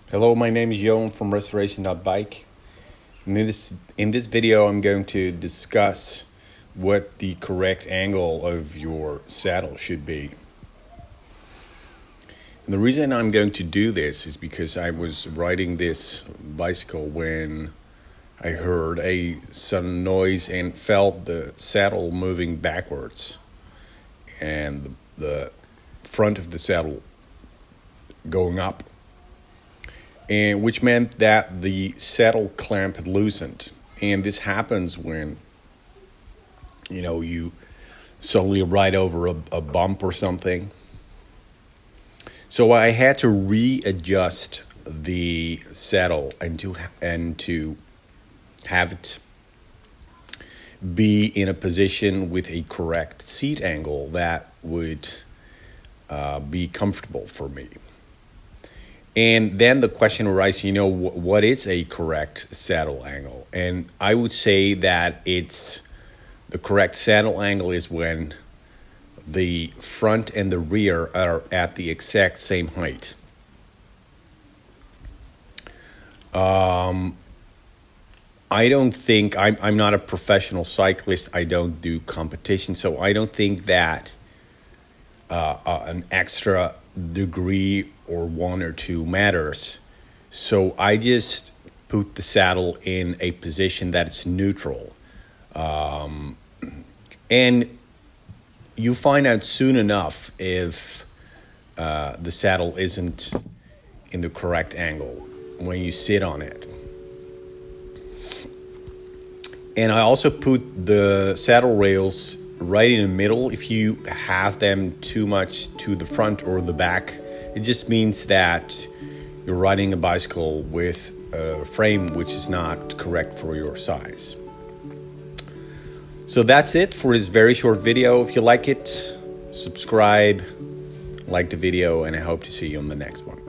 Hello, my name is Johan from restoration.bike. In this video, I'm going to discuss what the correct angle of your saddle should be. And the reason I'm going to do this is because I was riding this bicycle when I heard a sudden noise and felt the saddle moving backwards and the front of the saddle going up, and which meant that the saddle clamp had loosened. And this happens when you suddenly ride over a bump or something. So I had to readjust the saddle and to have it be in a position with a correct seat angle that would be comfortable for me. And then the question arises, what is a correct saddle angle? And I would say that the correct saddle angle is when the front and the rear are at the exact same height. I don't think, I'm not a professional cyclist. I don't do competition, so I don't think that an extra degree or one or two matters. So I just put the saddle in a position that's neutral. And you find out soon enough if the saddle isn't in the correct angle when you sit on it. And I also put the saddle rails right in the middle. If you have them too much to the front or the back, it just means that you're riding a bicycle with a frame which is not correct for your size. So that's it for this very short video. If you like it, subscribe, like the video, and I hope to see you on the next one.